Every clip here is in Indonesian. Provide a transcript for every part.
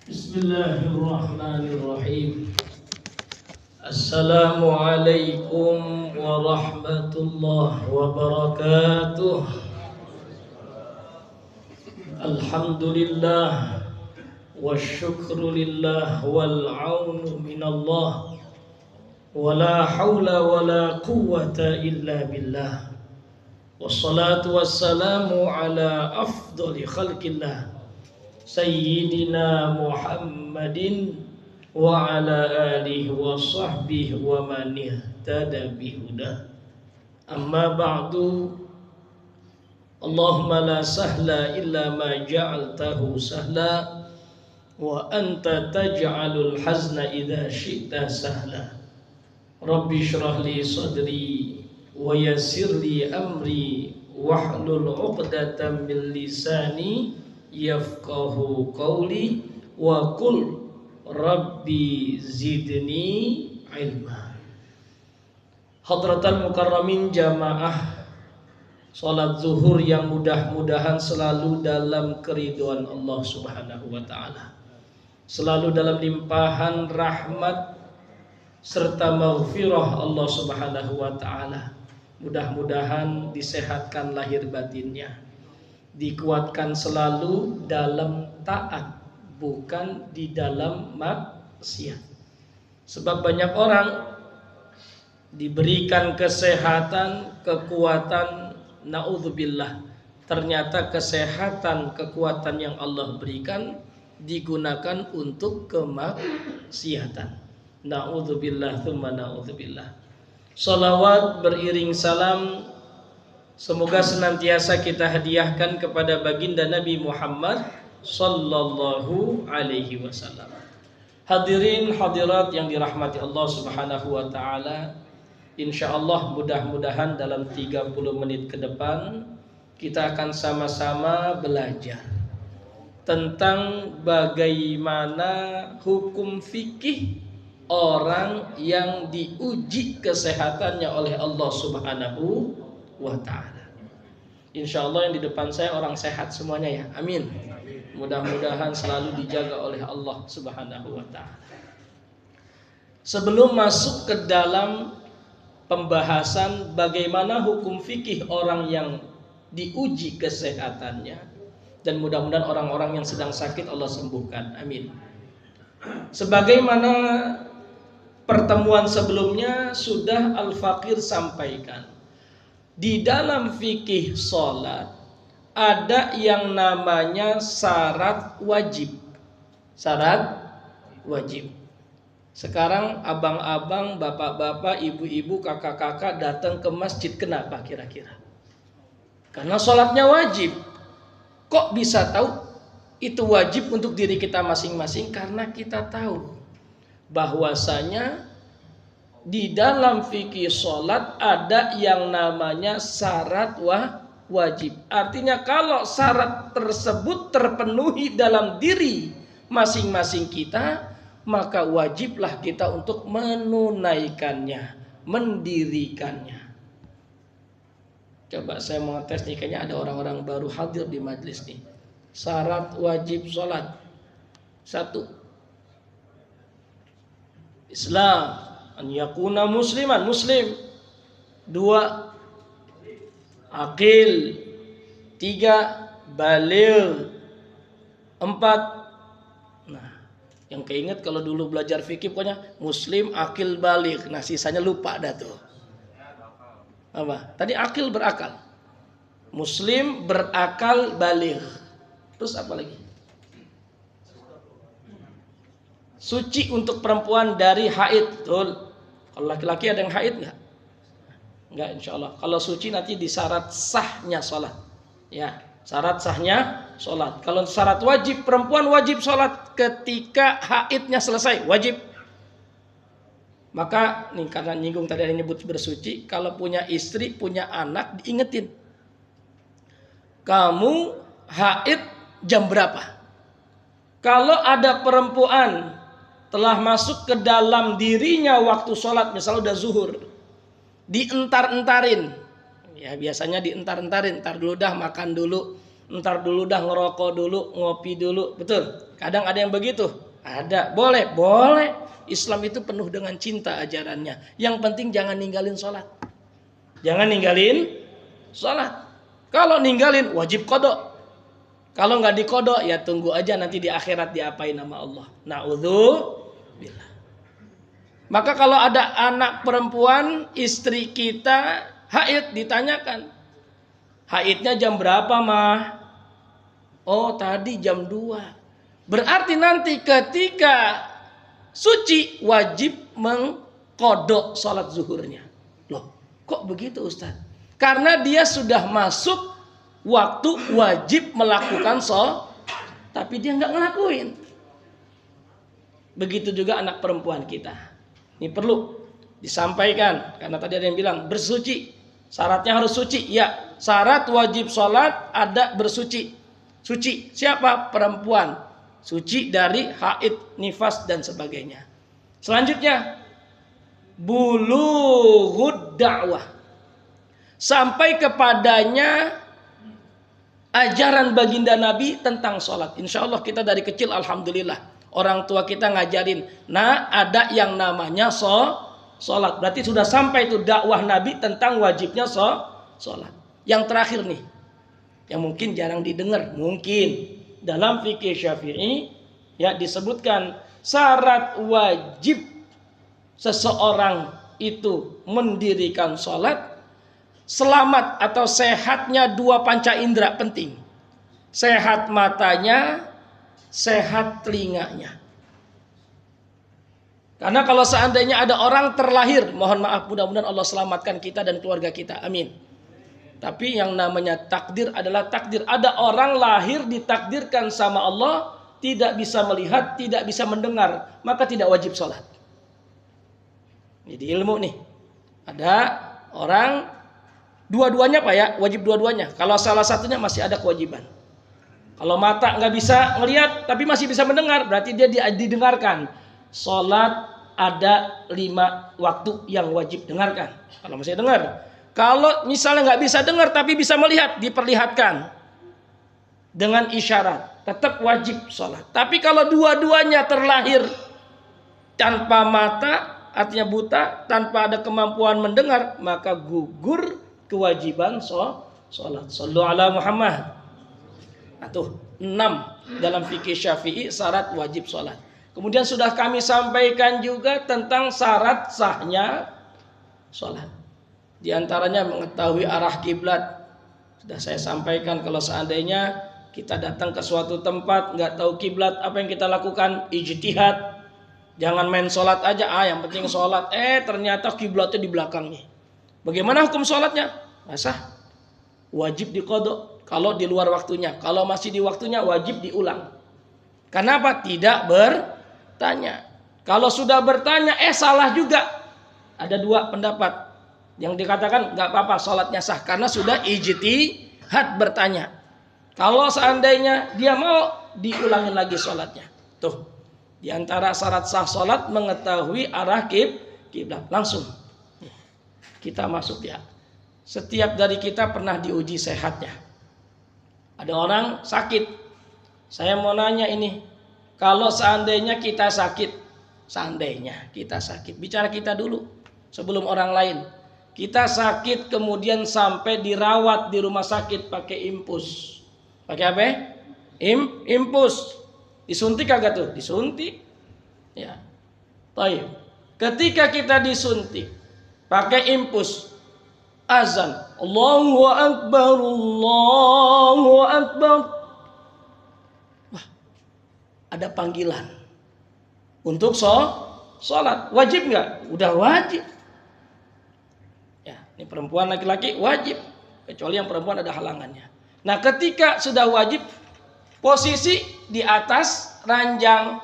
Bismillahirrahmanirrahim. Assalamualaikum warahmatullahi wabarakatuh. Alhamdulillah wasyukru lillah wal aunu minallah wala hawla wala quwwata illa billah. Wassalatu wassalamu ala afdali khalqillah Sayyidina Muhammadin wa ala alihi wa sahbihi wa man ihtada bihudah. Amma ba'du. Allahumma la sahla illa ma ja'altahu sahla wa anta taj'alul hazna idza syi'ta sahla. Rabbi shrah li sadri wa yassir li amri wahlul 'uqdatam min lisani yafqahu qawli wa qul rabbi zidni ilma. Hadratal mukarramin jamaah salat zuhur yang mudah-mudahan selalu dalam keridhaan Allah Subhanahu wa taala, selalu dalam limpahan rahmat serta maghfirah Allah Subhanahu wa taala. Mudah-mudahan disehatkan lahir batinnya, dikuatkan selalu dalam taat, bukan di dalam maksiat. Sebab banyak orang diberikan kesehatan, kekuatan, naudzubillah, ternyata kesehatan, kekuatan yang Allah berikan digunakan untuk kemaksiatan. Naudzubillah tsumma naudzubillah. Salawat beriring salam semoga senantiasa kita hadiahkan kepada baginda Nabi Muhammad sallallahu alaihi wasallam. Hadirin hadirat yang dirahmati Allah Subhanahu wa taala, insyaallah mudah-mudahan dalam 30 menit ke depan kita akan sama-sama belajar tentang bagaimana hukum fikih orang yang diuji kesehatannya oleh Allah Subhanahu wa ta'ala. Insya Allah yang di depan saya orang sehat semuanya ya, amin. Mudah-mudahan selalu dijaga oleh Allah Subhanahu wa ta'ala. Sebelum masuk ke dalam pembahasan bagaimana hukum fikih orang yang diuji kesehatannya, dan mudah-mudahan orang-orang yang sedang sakit Allah sembuhkan, amin. Sebagaimana pertemuan sebelumnya sudah Al-Faqir sampaikan, di dalam fikih sholat ada yang namanya syarat wajib. Syarat wajib. Sekarang abang-abang, bapak-bapak, ibu-ibu, kakak-kakak datang ke masjid, kenapa kira-kira? Karena sholatnya wajib. Kok bisa tahu itu wajib untuk diri kita masing-masing? Karena kita tahu bahwasanya di dalam fikih sholat ada yang namanya syarat wajib. Artinya kalau syarat tersebut terpenuhi dalam diri masing-masing kita, maka wajiblah kita untuk menunaikannya, mendirikannya. Coba saya mau tes nih, kayaknya ada orang-orang baru hadir di majelis nih. Syarat wajib sholat: 1. Islam, an yakuna musliman, muslim. 2. Aqil. 3. Baligh. 4. Nah, yang keinget kalau dulu belajar fikih pokoknya muslim, aqil, baligh. Nah, sisanya lupa dah tuh. Apa? Tadi aqil, berakal. Muslim, berakal, baligh. Terus apa lagi? Suci untuk perempuan dari haid, betul. Kalau laki-laki ada yang haid nggak? Nggak, insya Allah. Kalau suci nanti di syarat sahnya sholat. Ya, syarat sahnya sholat. Kalau syarat wajib, perempuan wajib sholat ketika haidnya selesai, wajib. Maka nih, karena nyinggung tadi ada yang nyebut bersuci, kalau punya istri, punya anak, diingetin. Kamu haid jam berapa? Kalau ada perempuan telah masuk ke dalam dirinya waktu sholat, misalnya udah zuhur, dientar-entarin, ya biasanya dientar-entarin, ntar dulu dah makan dulu, Ntar dulu dah, ngerokok dulu, ngopi dulu. Betul? Kadang ada yang begitu. Ada. Boleh. Boleh. Islam itu penuh dengan cinta ajarannya. Yang penting jangan ninggalin sholat. Jangan ninggalin sholat. Kalau ninggalin wajib kodok. Kalau nggak dikodok ya tunggu aja nanti di akhirat diapain nama Allah. Na'udzubillah. Maka kalau ada anak perempuan istri kita haid, ditanyakan, haidnya jam berapa mah? Oh tadi jam 2. Berarti nanti ketika suci wajib mengkodok sholat zuhurnya. Loh kok begitu Ustaz? Karena dia sudah masuk waktu wajib melakukan sholat, tapi dia nggak ngelakuin. Begitu juga anak perempuan kita. Ini perlu disampaikan karena tadi ada yang bilang bersuci, syaratnya harus suci. Ya, syarat wajib sholat ada bersuci. Suci siapa? Perempuan. Suci dari haid, nifas dan sebagainya. Selanjutnya bulughud da'wah. Sampai kepadanya ajaran baginda Nabi tentang sholat. Insya Allah kita dari kecil alhamdulillah orang tua kita ngajarin. Nah ada yang namanya sholat. Berarti sudah sampai itu dakwah Nabi tentang wajibnya sholat. Yang terakhir nih, yang mungkin jarang didengar, mungkin dalam fikih Syafi'i ya disebutkan syarat wajib seseorang itu mendirikan sholat, selamat atau sehatnya 2 panca indera penting. Sehat matanya, sehat telinganya. Karena kalau seandainya ada orang terlahir, mohon maaf, mudah-mudahan Allah selamatkan kita dan keluarga kita, amin. Tapi yang namanya takdir adalah takdir. Ada orang lahir ditakdirkan sama Allah tidak bisa melihat, tidak bisa mendengar, maka tidak wajib sholat. Jadi ilmu nih. Ada orang dua-duanya Pak ya, wajib dua-duanya. Kalau salah satunya masih ada kewajiban. Kalau mata nggak bisa ngelihat tapi masih bisa mendengar, berarti dia didengarkan. Sholat ada 5 waktu yang wajib dengarkan. Kalau masih dengar. Kalau misalnya nggak bisa dengar tapi bisa melihat, diperlihatkan dengan isyarat, tetap wajib sholat. Tapi kalau dua-duanya terlahir tanpa mata, artinya buta, tanpa ada kemampuan mendengar, maka gugur kewajiban sholat. Sallu ala Muhammad. Nah, tuh 6 dalam fikih Syafi'i syarat wajib sholat. Kemudian sudah kami sampaikan juga tentang syarat sahnya sholat. Di antaranya mengetahui arah kiblat. Sudah saya sampaikan kalau seandainya kita datang ke suatu tempat nggak tahu kiblat, apa yang kita lakukan? Ijtihad. Jangan main sholat aja, yang penting sholat. Ternyata kiblatnya di belakangnya. Bagaimana hukum sholatnya? Sah. Wajib diqodok kalau di luar waktunya. Kalau masih di waktunya wajib diulang. Kenapa? Tidak bertanya. Kalau sudah bertanya, salah juga. Ada 2 pendapat. Yang dikatakan nggak apa-apa sholatnya sah karena sudah ijtihad bertanya. Kalau seandainya dia mau, diulangin lagi sholatnya. Tuh. Di antara syarat sah sholat mengetahui arah kiblat. Langsung kita masuk ya. Setiap dari kita pernah diuji sehatnya. Ada orang sakit. Saya mau nanya ini, kalau seandainya kita sakit, bicara kita dulu sebelum orang lain. Kita sakit kemudian sampai dirawat di rumah sakit pakai impus. Pakai apa? Impus. Disuntik kagak tuh? Disuntik. Ya. Baik. Ketika kita disuntik pakai impus, azan, Allahu Akbar, Allahu Akbar. Wah, ada panggilan untuk sholat. Wajib nggak? Udah wajib. Ya, ini perempuan laki-laki wajib. Kecuali yang perempuan ada halangannya. Nah, ketika sudah wajib, posisi di atas ranjang,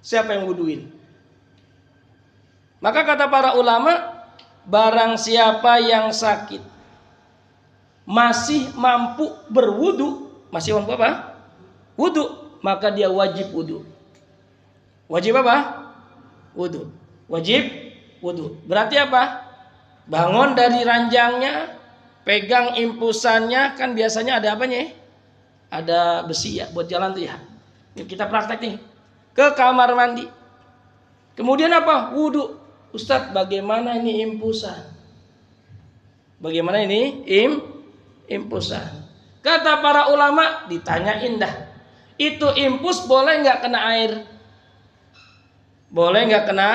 siapa yang wuduin? Maka kata para ulama, barang siapa yang sakit masih mampu berwudu, masih mampu apa? Wudu, maka dia wajib wudu. Wajib apa? Wudu. Wajib wudu. Berarti apa? Bangun dari ranjangnya, pegang impusannya, kan biasanya ada apanya? Ada besi ya buat jalan tuh ya. Yuk kita praktek nih. Ke kamar mandi. Kemudian apa? Wudu. Ustadz, bagaimana ini impusan? Bagaimana ini impusan? Kata para ulama, ditanyain dah. Itu impus boleh nggak kena air? Boleh nggak kena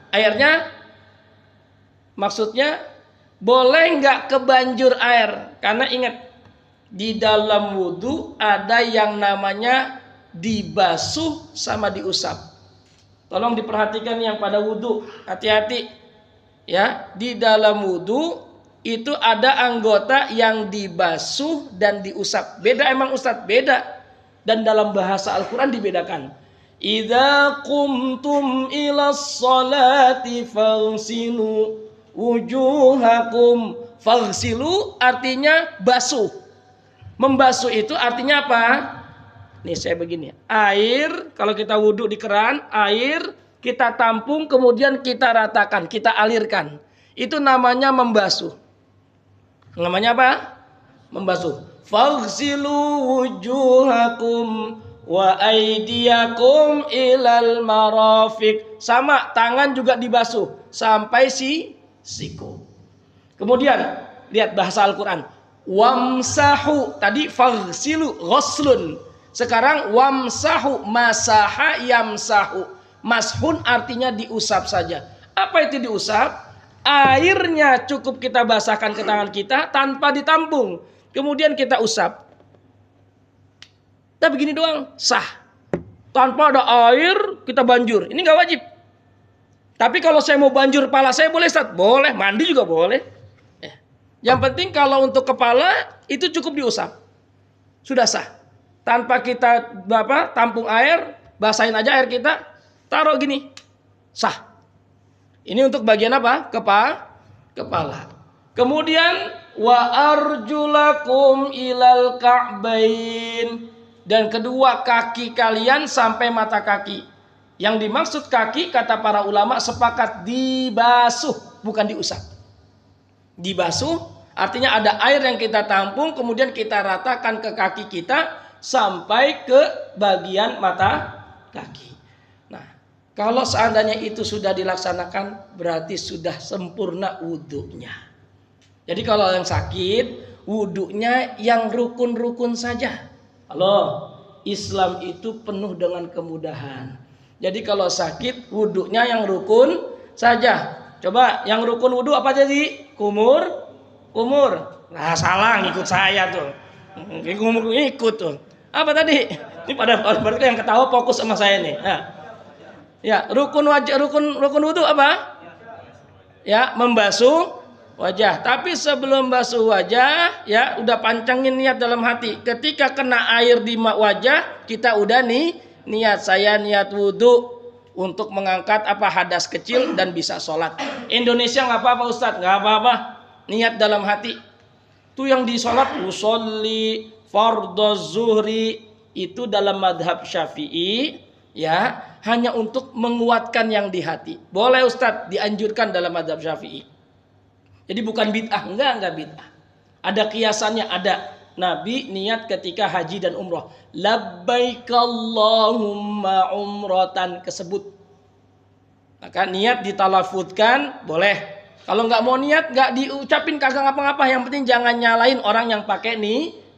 airnya? Maksudnya boleh nggak kebanjur air? Karena ingat, di dalam wudu ada yang namanya dibasuh sama diusap. Tolong diperhatikan yang pada wudu, hati-hati ya. Di dalam wudu itu ada anggota yang dibasuh dan diusap. Beda emang Ustadz, beda. Dan dalam bahasa Al-Quran dibedakan. Idza qumtum ilas salati faghsilu wujuhakum. Faghsilu artinya basuh. Membasuh itu artinya apa? Nih saya begini. Air, kalau kita wudhu di keran, air kita tampung kemudian kita ratakan, kita alirkan. Itu namanya membasuh. Namanya apa? Membasuh. Faghsilu wujuhakum wa aydiyakum ilal marafiq. Sama, tangan juga dibasuh sampai siku. Kemudian lihat bahasa Al-Qur'an. Wamsahu, tadi faghsilu ghuslun. Sekarang wamsahu, masaha yamsahu. Mashun artinya diusap saja. Apa itu diusap? Airnya cukup kita basahkan ke tangan kita tanpa ditampung. Kemudian kita usap. Nah begini doang, sah. Tanpa ada air kita banjur. Ini gak wajib. Tapi kalau saya mau banjur kepala saya boleh Ustaz? Boleh, mandi juga boleh. Yang penting kalau untuk kepala itu cukup diusap. Sudah sah. Tanpa kita tampung air, basahin aja air kita, taruh gini. Sah. Ini untuk bagian apa? Kepala. Kemudian wa arjulakum ilal ka'bain. Dan kedua kaki kalian sampai mata kaki. Yang dimaksud kaki kata para ulama sepakat dibasuh, bukan diusap. Dibasuh artinya ada air yang kita tampung kemudian kita ratakan ke kaki kita sampai ke bagian mata kaki. Nah, kalau seandainya itu sudah dilaksanakan berarti sudah sempurna wudunya. Jadi kalau yang sakit wudunya yang rukun-rukun saja. Halo, Islam itu penuh dengan kemudahan. Jadi kalau sakit wudunya yang rukun saja. Coba yang rukun wudu apa jadi? Kumur. Nah salah ngikut saya tuh. Ngikut tuh. Apa tadi? Ini pada berarti yang ketawa fokus sama saya nih. Nah. Ya, rukun wudu apa? Ya, membasuh wajah. Tapi sebelum basuh wajah, ya udah pancangin niat dalam hati. Ketika kena air di wajah, kita udah nih niat, saya niat wudu untuk mengangkat hadas kecil dan bisa sholat. Indonesia nggak apa-apa Ustadz, nggak apa-apa. Niat dalam hati. Itu yang di sholat usolli fardhu zuhri itu dalam madhab Syafi'i ya hanya untuk menguatkan yang di hati. Boleh Ustadz, dianjurkan dalam madhab Syafi'i. Jadi bukan bid'ah, enggak bid'ah. Ada kiasannya, ada. Nabi niat ketika haji dan umrah. Labbaik Allahumma umratan kesebut. Maka niat ditalafuzkan boleh. Kalau nggak mau niat nggak diucapin kagak ngapa-ngapa. Yang penting jangan nyalain orang yang pakai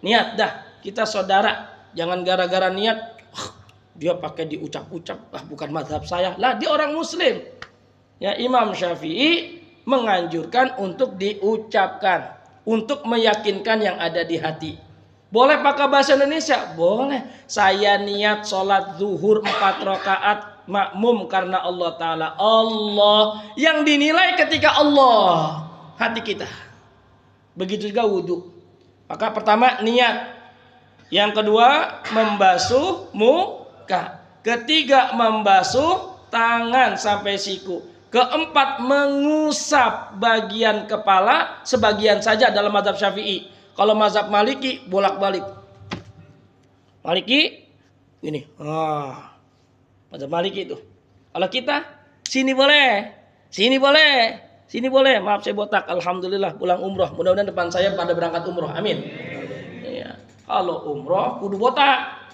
niat dah. Kita saudara. Jangan gara-gara niat dia pakai diucap-ucap. Bukan mazhab saya. Lah dia orang muslim. Ya Imam Syafi'i menganjurkan untuk diucapkan. Untuk meyakinkan yang ada di hati. Boleh pakai bahasa Indonesia? Boleh. Saya niat sholat zuhur 4 rakaat makmum karena Allah Ta'ala. Allah yang dinilai ketika Allah hati kita. Begitu juga wudhu. Maka pertama niat. Yang kedua membasuh muka. Ketiga membasuh tangan sampai siku. Keempat mengusap bagian kepala sebagian saja dalam mazhab Syafi'i. Kalau mazhab Maliki bolak-balik. Maliki ini. Mazhab Maliki itu. Kalau kita sini boleh, Sini boleh, maaf saya botak. Alhamdulillah pulang umroh. Mudah-mudahan depan saya pada berangkat umroh. Amin. Ya. Kalau umroh kudu botak.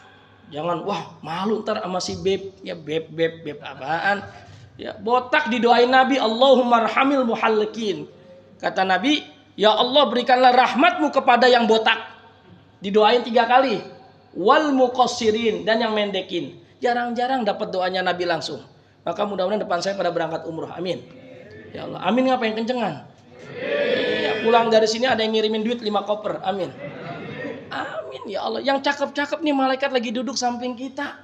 Jangan wah malu ntar sama si beb. Ya beb apaan? Ya botak didoain Nabi, Allahumma arhamil muhallikin. Kata Nabi, ya Allah berikanlah rahmatmu kepada yang botak. Didoain 3 kali. Wal muqassirin, dan yang mendekin. Jarang-jarang dapat doanya Nabi langsung. Maka mudah-mudahan depan saya pada berangkat umroh. Amin. Ya Allah, amin ngapain kencengan? Ya, pulang dari sini ada yang ngirimin duit 5 koper. Amin. Amin ya Allah. Yang cakep-cakep nih malaikat lagi duduk samping kita.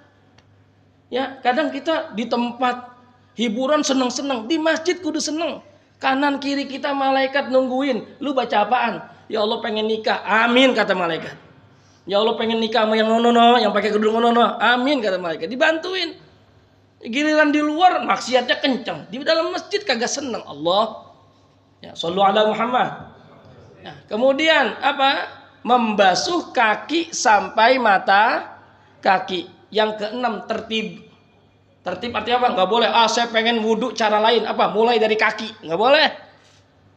Ya, kadang kita di tempat hiburan seneng-seneng, di masjid kudu seneng. Kanan kiri kita malaikat nungguin. Lu baca apaan? Ya Allah pengen nikah. Amin kata malaikat. Ya Allah pengen nikah sama yang nono, yang pakai kerudung nono. Amin kata malaikat. Dibantuin. Giliran di luar maksiatnya kencang. Di dalam masjid kagak seneng. Allah. Ya, shollu ala Muhammad. Nah, kemudian apa? Membasuh kaki sampai mata kaki. Yang keenam tertib. Tertib artinya apa? Nggak boleh. Saya pengen wudhu cara lain. Apa? Mulai dari kaki. Nggak boleh.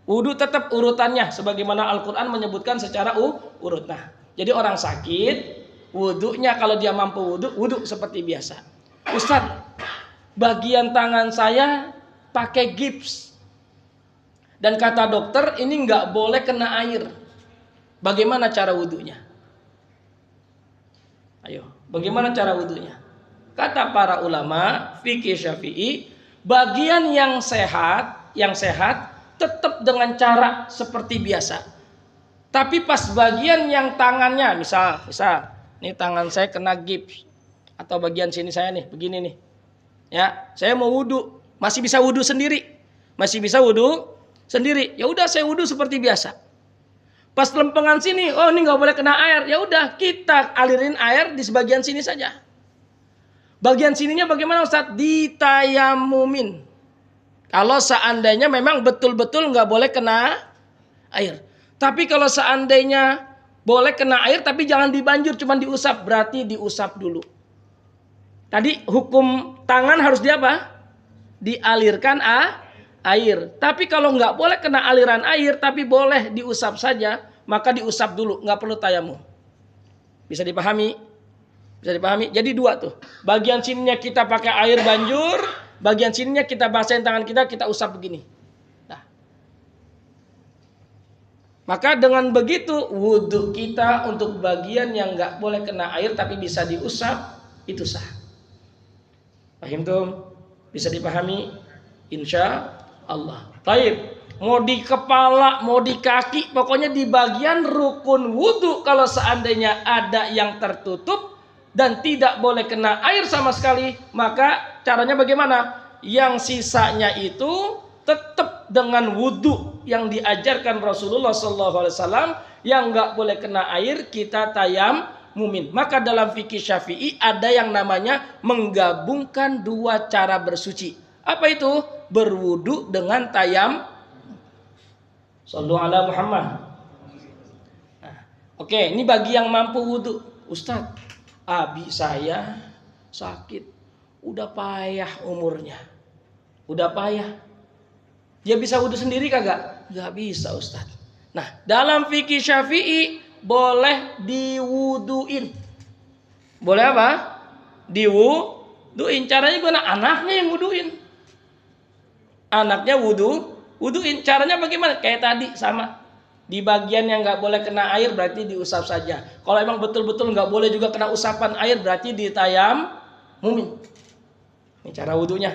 Wudhu tetap urutannya. Sebagaimana Al-Quran menyebutkan secara urut. Nah, jadi orang sakit, wudhunya kalau dia mampu wudhu seperti biasa. Ustadz, bagian tangan saya pakai gips. Dan kata dokter ini nggak boleh kena air. Bagaimana cara wudhunya? Ayo, bagaimana cara wudhunya? Kata para ulama fikih Syafi'i, bagian yang sehat tetap dengan cara seperti biasa. Tapi pas bagian yang tangannya, misal, nih tangan saya kena gips atau bagian sini saya nih, begini nih. Ya, saya mau wudhu, masih bisa wudhu sendiri. Ya udah saya wudhu seperti biasa. Pas lempengan sini, oh ini nggak boleh kena air. Ya udah kita alirin air di sebagian sini saja. Bagian sininya bagaimana Ustaz? Ditayamumin. Kalau seandainya memang betul-betul nggak boleh kena air. Tapi kalau seandainya boleh kena air tapi jangan dibanjur, cuma diusap, berarti diusap dulu. Tadi hukum tangan harus di apa? Dialirkan air. Tapi kalau nggak boleh kena aliran air tapi boleh diusap saja, maka diusap dulu, nggak perlu tayamum. Bisa dipahami? Jadi 2 tuh. Bagian sininya kita pakai air banjur, bagian sininya kita basahin tangan kita usap begini. Nah. Maka dengan begitu wudhu kita untuk bagian yang nggak boleh kena air tapi bisa diusap, itu sah. Paham tuh? Bisa dipahami? Insya Allah. Baik. Mau di kepala, mau di kaki, pokoknya di bagian rukun wudhu kalau seandainya ada yang tertutup dan tidak boleh kena air sama sekali, maka caranya bagaimana? Yang sisanya itu tetap dengan wudhu yang diajarkan Rasulullah SAW, yang nggak boleh kena air kita tayamumin. Maka dalam fikih Syafi'i ada yang namanya menggabungkan 2 cara bersuci. Apa itu? Berwudhu dengan tayam. Shallu ala Muhammad. Nah, oke, ini bagi yang mampu wudhu. Ustadz, abi saya sakit, udah payah umurnya, udah payah. Dia bisa wudhu sendiri kagak? Gak bisa Ustadz. Nah, dalam fikih Syafi'i boleh diwuduin. Boleh apa? Diwuduin. Caranya gimana? Anaknya yang wuduin. Anaknya wuduin. Caranya bagaimana? Kayak tadi sama. Di bagian yang nggak boleh kena air berarti diusap saja. Kalau emang betul-betul nggak boleh juga kena usapan air berarti ditayamumin. Ini cara wudhunya.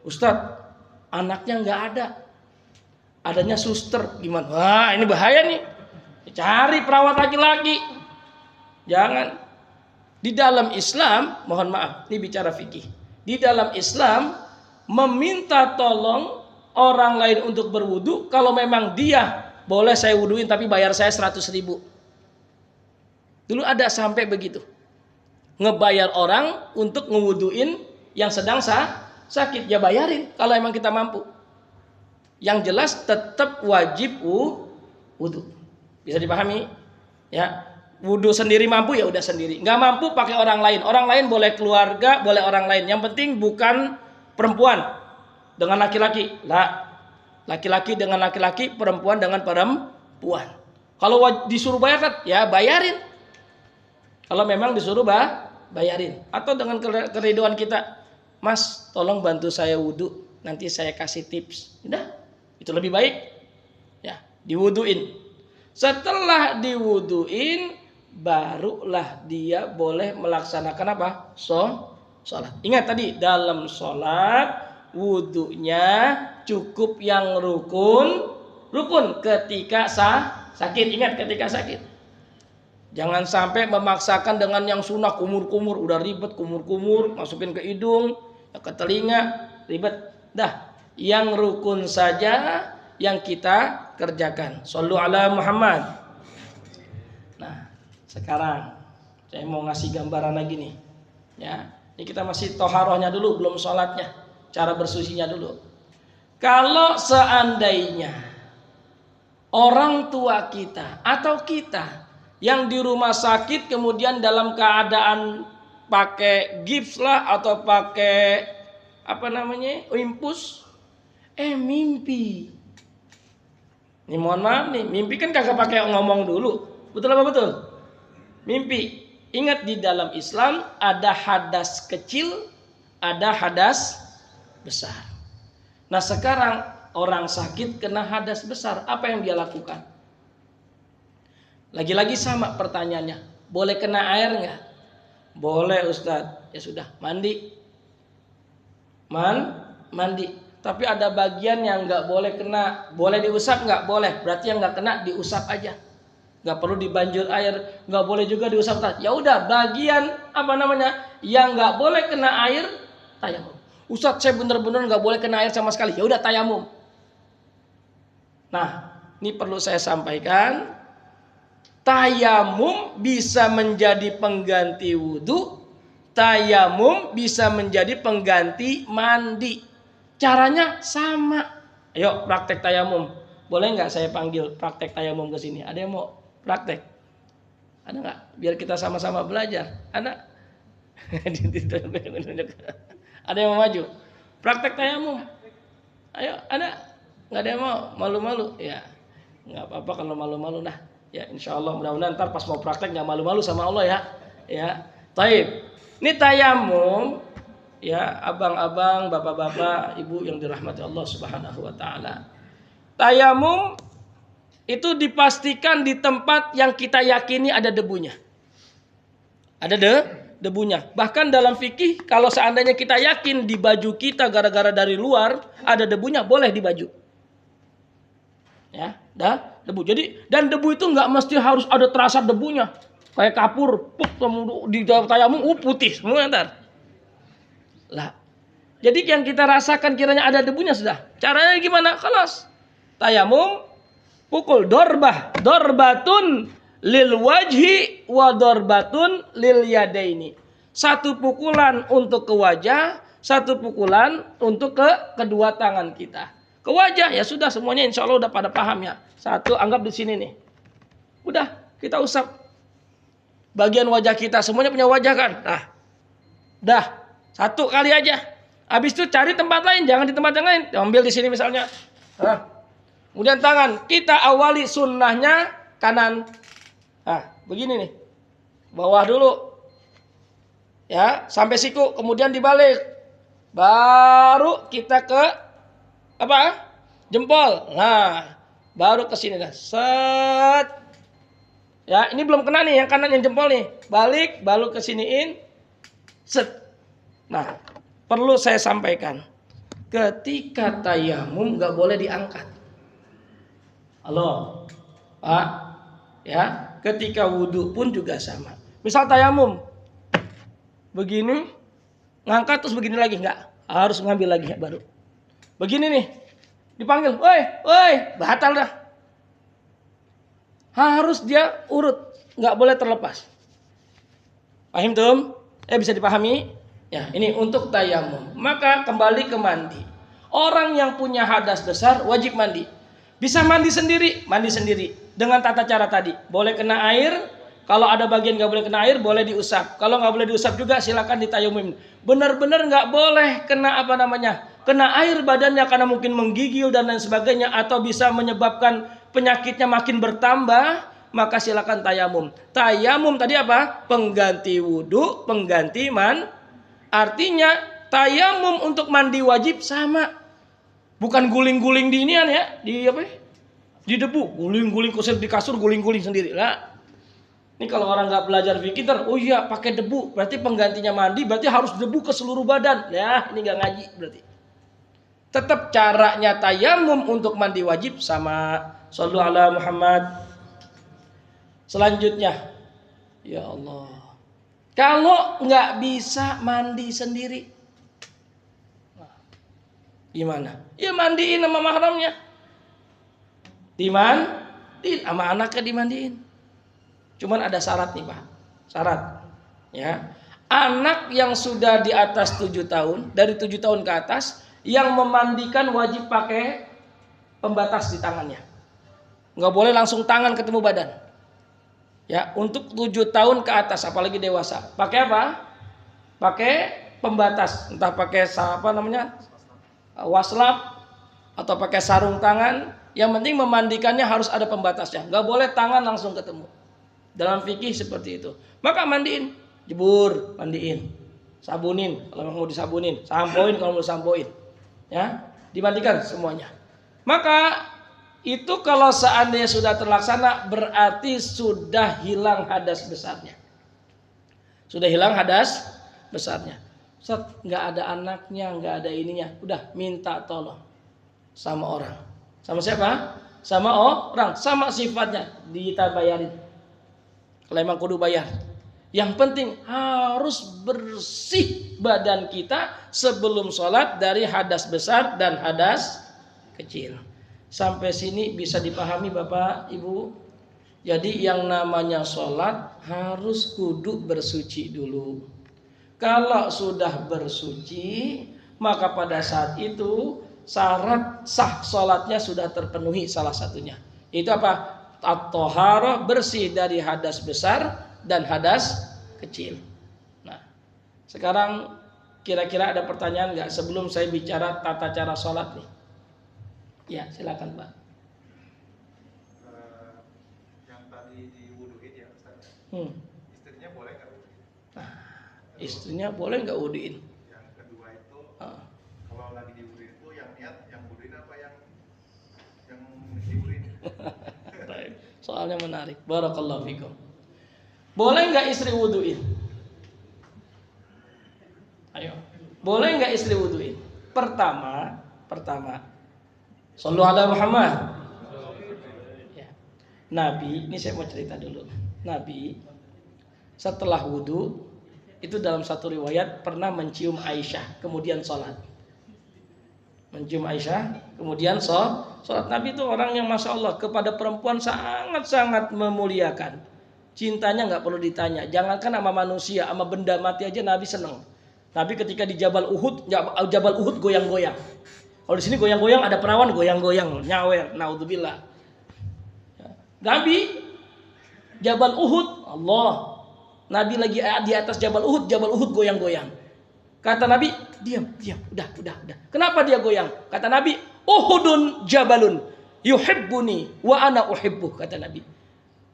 Ustadz, anaknya nggak ada. Adanya suster. Gimana? Wah, ini bahaya nih. Cari perawat laki-laki. Jangan. Di dalam Islam, mohon maaf, ini bicara fikih. Di dalam Islam, meminta tolong orang lain untuk berwudu kalau memang dia boleh saya wuduin tapi bayar saya 100.000. Dulu ada sampai begitu. Ngebayar orang untuk ngewuduin yang sedang sakit. Ya bayarin kalau emang kita mampu. Yang jelas tetap wajib wudu. Bisa dipahami? Ya, wudu sendiri mampu ya udah sendiri. Nggak mampu pakai orang lain. Orang lain boleh keluarga, boleh orang lain. Yang penting bukan perempuan dengan laki-laki. Lah. Laki-laki dengan laki-laki, perempuan dengan perempuan. Kalau disuruh bayar kan, ya bayarin. Kalau memang disuruh bayarin. Atau dengan keriduan kita, Mas, tolong bantu saya wudhu, nanti saya kasih tips. Udah, itu lebih baik. Ya, diwuduin. Setelah diwuduin, barulah dia boleh melaksanakan apa? Sholat. Ingat tadi, dalam sholat wudhunya cukup yang rukun ketika sakit. Ingat, ketika sakit. Jangan sampai memaksakan dengan yang sunnah kumur-kumur. Udah ribet kumur-kumur, masukin ke hidung, ke telinga, ribet. Dah, yang rukun saja yang kita kerjakan. Shallu ala Muhammad. Nah, sekarang saya mau ngasih gambaran lagi nih. Ya, ini kita masih toharohnya dulu, belum sholatnya. Cara bersucinya dulu. Kalau seandainya orang tua kita atau kita yang di rumah sakit kemudian dalam keadaan pakai gips lah atau pakai impus, mimpi. Ini mohon maaf nih, mimpi kan kagak pakai ngomong dulu. Betul apa betul? Mimpi. Ingat, di dalam Islam ada hadas kecil, ada hadas besar. Nah, sekarang orang sakit kena hadas besar, apa yang dia lakukan? Lagi-lagi sama pertanyaannya, boleh kena air nggak? Boleh Ustadz. Ya sudah, mandi. Mandi. Tapi ada bagian yang nggak boleh kena. Boleh diusap nggak? Boleh. Berarti yang nggak kena diusap aja. Nggak perlu dibanjur air. Nggak boleh juga diusap. Ya udah, bagian yang nggak boleh kena air, tayamum. Ustadz, saya bener-bener nggak boleh kena air sama sekali. Ya udah, tayamum. Nah, ini perlu saya sampaikan. Tayamum bisa menjadi pengganti wudhu. Tayamum bisa menjadi pengganti mandi. Caranya sama. Ayo praktek tayamum. Boleh nggak saya panggil praktek tayamum ke sini? Ada yang mau praktek? Ada nggak? Biar kita sama-sama belajar. Ada? Ada yang mau maju? Praktek tayamum. Ayo, ada? Nggak ada yang mau? Malu-malu? Ya, nggak apa-apa kalau malu-malu. Nah, ya insya Allah mudah-mudahan ntar pas mau praktek nggak malu-malu sama Allah ya. Ya, taib. Ini tayamum. Ya, abang-abang, bapak-bapak, ibu yang dirahmati Allah Subhanahu wa taala. Tayamum itu dipastikan di tempat yang kita yakini ada debunya. Ada debunya. Bahkan dalam fikih, kalau seandainya kita yakin di baju kita gara-gara dari luar ada debunya, boleh di baju. Ya, debu. Jadi, dan debu itu nggak mesti harus ada terasa debunya. Kayak kapur, di tayamum putih semua ntar. Lah. Jadi yang kita rasakan kiranya ada debunya sudah. Caranya gimana? Kelas. Tayamum, pukul dorbatun lil wajhi wa dorbatun lil yadaini. Satu pukulan untuk ke wajah, satu pukulan untuk ke kedua tangan kita. Ke wajah ya sudah, semuanya insya Allah udah pada paham ya. Satu anggap di sini nih. Udah, kita usap bagian wajah kita, semuanya punya wajah kan? Nah. Dah. Satu kali aja. Habis itu cari tempat lain, jangan di tempat yang lain. Ambil di sini misalnya. Nah. Kemudian tangan, kita awali sunnahnya kanan. Nah, begini nih. Bawah dulu. Ya, sampai siku, kemudian dibalik. Baru kita ke jempol. Nah, baru ke sini dah. Set. Ya, ini belum kena nih yang kanan yang jempol nih. Balik, baru ke siniin. Set. Nah, perlu saya sampaikan, ketika tayamum nggak boleh diangkat. Halo, Pak, ya, ketika wudhu pun juga sama. Misal tayamum, begini, ngangkat terus begini lagi, nggak, harus ngambil lagi baru. Begini nih, dipanggil, woi, batal dah. Harus dia urut, nggak boleh terlepas. Paham tuh? Bisa dipahami? Ya, ini untuk tayamum. Maka kembali ke mandi. Orang yang punya hadas besar wajib mandi. Bisa mandi sendiri dengan tata cara tadi. Boleh kena air. Kalau ada bagian nggak boleh kena air, boleh diusap. Kalau nggak boleh diusap juga, silakan ditayamum. Benar-benar nggak boleh kena kena air badannya karena mungkin menggigil dan lain sebagainya, atau bisa menyebabkan penyakitnya makin bertambah, maka silakan tayamum. Tayamum tadi apa? Pengganti wudhu, pengganti Artinya tayamum untuk mandi wajib sama. Bukan guling-guling di inian ya, di apa? Di debu, guling-guling kusir di kasur, guling-guling sendiri lah. Ini kalau orang nggak belajar fikih, oh iya pakai debu, berarti penggantinya mandi, berarti harus debu ke seluruh badan. Ya, ini nggak ngaji berarti. Tetap caranya tayamum untuk mandi wajib sama. Shallu ala Muhammad. Selanjutnya, ya Allah, kalau nggak bisa mandi sendiri, gimana? Ya mandiin sama mahramnya. Dimandiin sama anaknya, dimandiin. Cuman ada syarat nih Pak. Syarat. Ya. Anak yang sudah di atas 7 tahun, dari 7 tahun ke atas, yang memandikan wajib pakai pembatas di tangannya. Nggak boleh langsung tangan ketemu badan. Ya, untuk 7 tahun ke atas, apalagi dewasa. Pakai apa? Pakai pembatas. Entah pakai apa namanya? Waslap atau pakai sarung tangan. Yang penting memandikannya harus ada pembatasnya. Nggak boleh tangan langsung ketemu. Dalam fikih seperti itu. Maka mandiin, jebur, mandiin, sabunin kalau mau disabunin, sampoin kalau mau sampoin, ya, dimandikan semuanya. Maka itu kalau seandainya sudah terlaksana berarti sudah hilang hadas besarnya. Sudah hilang hadas besarnya. Ustaz, nggak ada anaknya, nggak ada ininya, udah minta tolong sama orang. Sama siapa? Sama orang, sama sifatnya kita bayarin. Kalau emang kudu bayar. Yang penting harus bersih badan kita sebelum sholat dari hadas besar dan hadas kecil. Sampai sini bisa dipahami Bapak Ibu. Jadi yang namanya sholat harus kudu bersuci dulu. Kalau sudah bersuci, maka pada saat itu syarat sah sholatnya sudah terpenuhi salah satunya. Itu apa? At-thaharah, bersih dari hadas besar dan hadas kecil. Nah, sekarang kira-kira ada pertanyaan nggak sebelum saya bicara tata cara sholat nih? Ya, silakan Pak. Yang tadi diwuduin ya Ustaz. Istrinya boleh nggak wuduin? Nah, istrinya boleh nggak wuduin? Yang kedua itu kalau lagi diwuduin itu yang niat yang wuduin apa yang diwuduin? Soalnya menarik. Barakallahu fikum. Boleh nggak istri wuduin? Ayo. Boleh nggak istri wuduin? Pertama. Shallu ala Muhammad. Ya. Nabi, ini saya mau cerita dulu. Nabi setelah wudu itu dalam satu riwayat pernah mencium Aisyah kemudian sholat. Mencium Aisyah kemudian sholat. Nabi itu orang yang masya Allah kepada perempuan sangat-sangat memuliakan. Cintanya nggak perlu ditanya. Jangankan sama manusia, sama benda mati aja Nabi seneng. Nabi ketika di Jabal Uhud goyang-goyang. Kalau di sini goyang-goyang ada perawan goyang-goyang, nyawer, naudzubillah. Nabi Jabal Uhud, Allah. Nabi lagi di atas Jabal Uhud goyang-goyang. Kata Nabi, diam, udah. Kenapa dia goyang? Kata Nabi, Uhudun jabalun yuhibbuni wa ana uhibbuh, kata Nabi.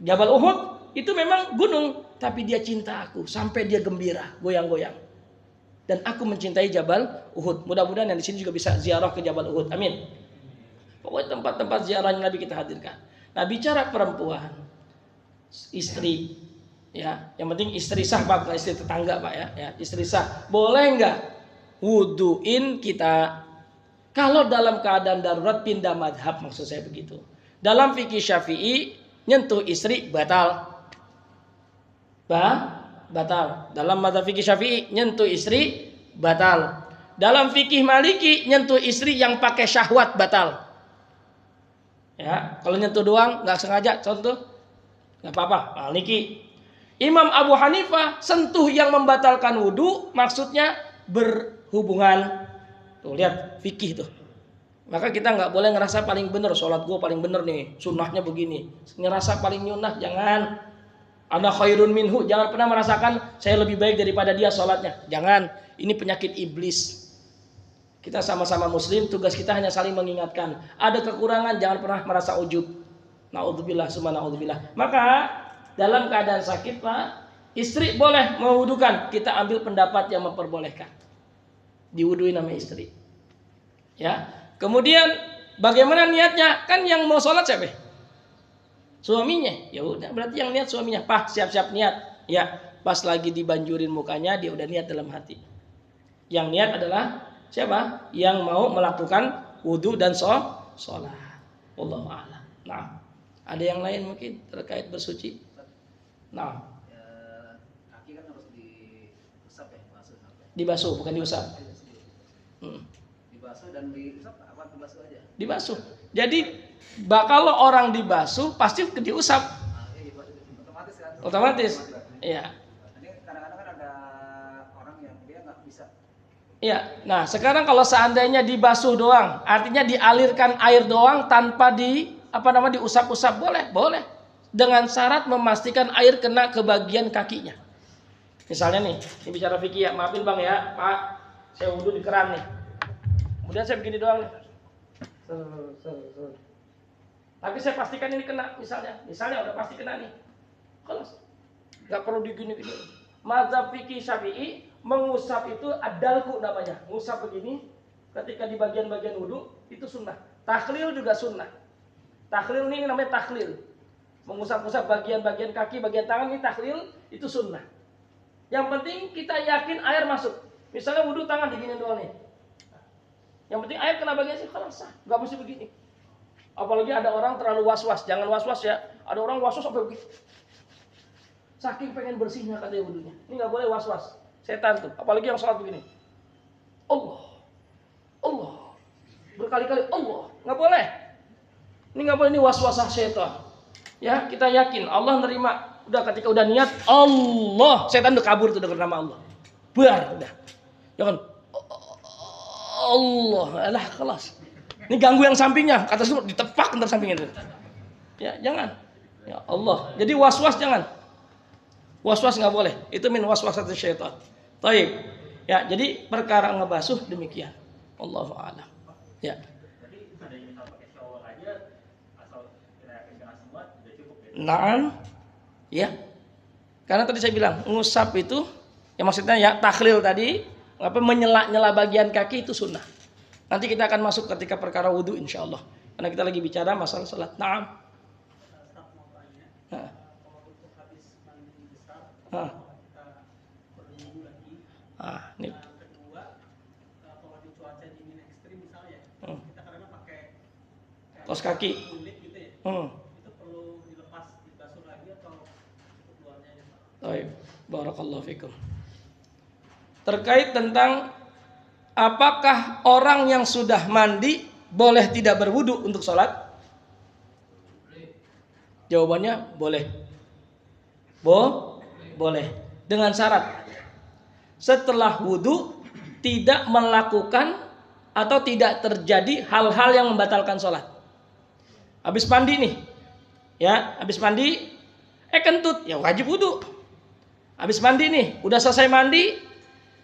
Jabal Uhud itu memang gunung, tapi dia cinta aku sampai dia gembira, goyang-goyang. Dan aku mencintai Jabal Uhud. Mudah-mudahan yang di sini juga bisa ziarah ke Jabal Uhud. Amin. Pokoknya tempat-tempat ziarahnya Nabi kita hadirkan. Nah, bicara perempuan, istri, ya, yang penting istri sah Pak, bukan istri tetangga Pak ya, istri sah. Boleh nggak wuduin kita? Kalau dalam keadaan darurat pindah madhab, maksud saya begitu. Dalam fikih Syafi'i nyentuh istri batal. Batal. Dalam mazhab fikih Syafi'i nyentuh istri batal. Dalam fikih Maliki nyentuh istri yang pakai syahwat batal. Ya, kalau nyentuh doang nggak sengaja contoh nggak apa-apa. Maliki. Imam Abu Hanifah sentuh yang membatalkan wudu maksudnya berhubungan. Tuh lihat fikih tuh. Maka kita nggak boleh ngerasa paling benar, sholat gue paling benar nih, sunnahnya begini. Ngerasa paling nyunah jangan. Ana khairun minhu, jangan pernah merasakan saya lebih baik daripada dia sholatnya. Jangan, ini penyakit iblis. Kita sama-sama muslim, tugas kita hanya saling mengingatkan. Ada kekurangan, jangan pernah merasa ujub. Naudzubillah, summa naudzubillah. Maka dalam keadaan sakit, Pak, istri boleh mewudukan. Kita ambil pendapat yang memperbolehkan. Diwudui nama istri. Ya. Kemudian bagaimana niatnya? Kan yang mau sholat siapa? Suaminya. Ya udah, berarti yang niat suaminya. Pak, siap-siap niat. Ya, pas lagi dibanjurin mukanya, dia udah niat dalam hati. Yang niat adalah siapa? Yang mau melakukan wudu dan sholat. Wallahu a'lam. Nah, ada yang lain mungkin terkait bersuci? Nah, kaki kan harus diusap ya, basuh sampai. Dibasuh, bukan diusap. Dibasuh dan diusap apa dibasuh aja? Dibasuh. Jadi kalau orang dibasuh pasti diusap. Otomatis kan? Otomatis. Iya. Ini kadang-kadang kan ada orang yang dia nggak bisa. Iya. Nah, sekarang kalau seandainya dibasuh doang, artinya dialirkan air doang tanpa diusap-usap, boleh, boleh. Dengan syarat memastikan air kena ke bagian kakinya. Misalnya nih, ini bicara fikih ya, maafin Bang ya, Pak, saya wudu di keran nih. Kemudian saya begini doang nih. Tapi saya pastikan ini kena, misalnya udah pasti kena nih. Kalau nggak perlu digini-gini. Mazhab fikih Syafi'i mengusap itu adalku namanya. Ngusap begini ketika di bagian-bagian wudu itu sunnah. Takhlil juga sunnah. Takhlil ini namanya takhlil. Mengusap-usap bagian-bagian kaki, bagian tangan ini takhlil itu sunnah. Yang penting kita yakin air masuk. Misalnya wudu tangan digini doang nih. Yang penting air kena bagian sih, kalau sah. Nggak mesti begini. Apalagi ada orang terlalu was-was. Jangan was-was ya. Ada orang was-was sampai begitu. Saking pengen bersihnya katanya wudunya. Ini nggak boleh was-was. Setan tuh. Apalagi yang sholat begini. Allah. Berkali-kali Allah. Nggak boleh. Ini nggak boleh, ini was-wasah setan. Ya, kita yakin Allah nerima. Udah ketika udah niat Allah, setan udah kabur tuh dengan nama Allah. Bar, udah. Jangan Allah, alah kelas. Ini ganggu yang sampingnya, kata semua ditepak ntar sampingnya itu. Ya, jangan. Ya Allah. Jadi was-was jangan. Was-was nggak boleh. Itu min was-wasat syaitan. Taib. Ya, jadi perkara ngebasuh demikian. Allahu a'lam. Ya. Jadi ada yang misal pakai shower aja asal kita yakin kena semua udah cukup ya. Naam. Ya. Karena tadi saya bilang, ngusap itu ya maksudnya ya takhlil tadi, menyela-nyela bagian kaki itu sunnah. Nanti kita akan masuk ketika perkara wudu insyaallah. Karena kita lagi bicara masalah salat. Naam. Ini. Kedua, kalau di cuaca dingin ekstrim misalnya, kita kadang pakai kaos kaki. kulit gitu ya. Itu perlu dilepas, dibasuh lagi atau keluarnya aja, Pak? Baik, barakallahu fikum. Terkait tentang apakah orang yang sudah mandi boleh tidak berwudu untuk sholat? Jawabannya boleh. Boleh. Dengan syarat setelah wudu tidak melakukan atau tidak terjadi hal-hal yang membatalkan sholat. Habis mandi nih, ya, habis mandi, kentut, ya wajib wudu. Habis mandi nih, udah selesai mandi,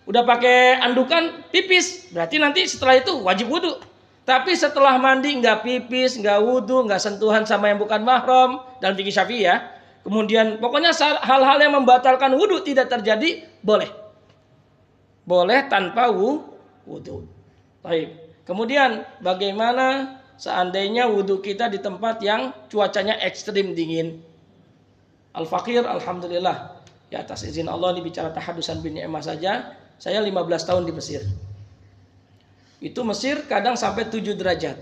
udah pakai andukan, pipis, berarti nanti setelah itu wajib wudu. Tapi setelah mandi nggak pipis, nggak wudu, nggak sentuhan sama yang bukan mahram dalam fikih Syafi'i ya. Kemudian pokoknya hal-hal yang membatalkan wudu tidak terjadi, boleh tanpa wudu. Baik. Kemudian bagaimana seandainya wudu kita di tempat yang cuacanya ekstrim dingin? Al-Fakir, alhamdulillah, ya atas izin Allah ini bicara tahadusan bin ni'mah saja. Saya 15 tahun di Mesir. Itu Mesir kadang sampai 7 derajat.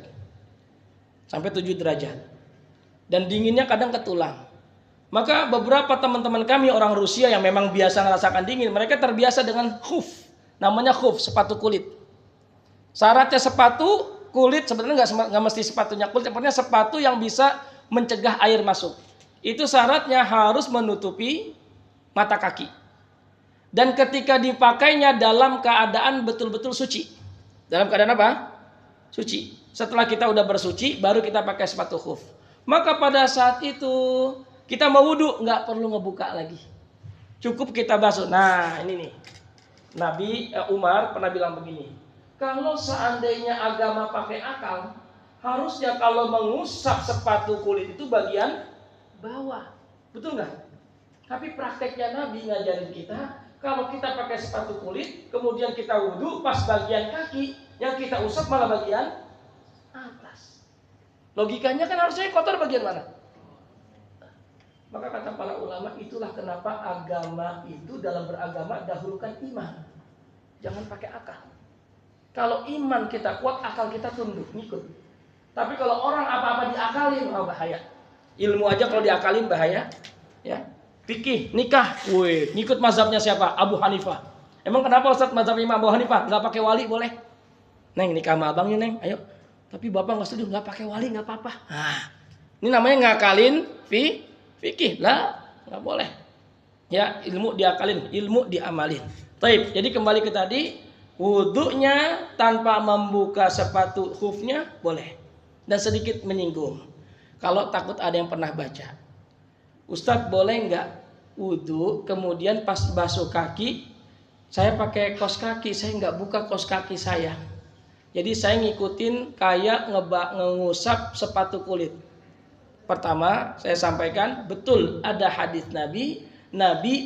Dan dinginnya kadang ke tulang. Maka beberapa teman-teman kami orang Rusia yang memang biasa merasakan dingin, mereka terbiasa dengan khuf. Namanya khuf, sepatu kulit. Syaratnya sepatu kulit sebenarnya nggak mesti sepatunya kulit, sebenarnya sepatu yang bisa mencegah air masuk. Itu syaratnya harus menutupi mata kaki. Dan ketika dipakainya dalam keadaan betul-betul suci. Dalam keadaan apa? Suci. Setelah kita udah bersuci, baru kita pakai sepatu khuf. Maka pada saat itu kita mau wudu, nggak perlu ngebuka lagi. Cukup kita basuh. Nah ini nih. Nabi Umar pernah bilang begini. Kalau seandainya agama pakai akal, harusnya kalau mengusap sepatu kulit itu bagian bawah. Betul nggak? Tapi prakteknya Nabi ngajarin kita, kalau kita pakai sepatu kulit, kemudian kita wudhu, pas bagian kaki, yang kita usap malah bagian atas. Logikanya kan harusnya kotor bagian mana? Maka kata para ulama, itulah kenapa agama itu dalam beragama dahulukan iman. Jangan pakai akal. Kalau iman kita kuat, akal kita tunduk, ngikut. Tapi kalau orang apa-apa diakalin, bahaya. Ilmu aja kalau diakalin bahaya. Ya. Fikih, nikah, ngikut mazhabnya siapa? Abu Hanifah. Emang kenapa Ustaz mazhab Imam Abu Hanifah? Nggak pakai wali boleh? Neng, nikah sama abangnya Neng, ayo. Tapi bapak nggak setuju, nggak pakai wali nggak apa-apa. Nah, ini namanya ngakalin fikih lah, nggak boleh. Ya, ilmu diakalin, ilmu diamalin. Taib. Jadi kembali ke tadi, wudunya tanpa membuka sepatu khufnya boleh. Dan sedikit menyinggung. Kalau takut ada yang pernah baca, Ustadz boleh nggak wudu kemudian pas basuh kaki saya pakai kaos kaki, saya nggak buka kaos kaki saya. Jadi saya ngikutin kayak ngusap sepatu kulit. Pertama saya sampaikan betul ada hadis Nabi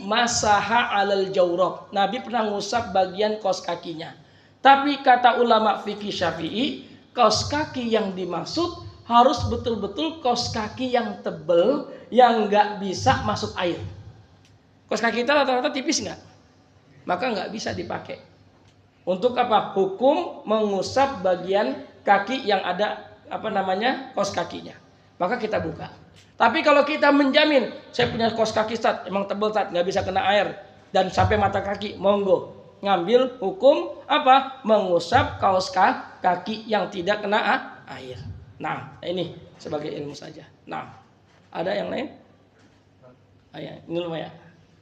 masaha alal jawrab. Nabi pernah ngusap bagian kaos kakinya. Tapi kata ulama fikih Syafi'i, kaos kaki yang dimaksud harus betul-betul kaos kaki yang tebal, yang nggak bisa masuk air. Kaos kaki kita rata-rata tipis nggak? Maka nggak bisa dipakai. Untuk apa? Hukum mengusap bagian kaki yang ada kaos kakinya. Maka kita buka. Tapi kalau kita menjamin, saya punya kaos kaki Ustaz, emang tebal Ustaz, nggak bisa kena air dan sampai mata kaki, monggo. Ngambil hukum apa? Mengusap kaos kaki yang tidak kena air. Nah, ini sebagai ilmu saja. Nah, ada yang lain? Ayah, ini lumayan.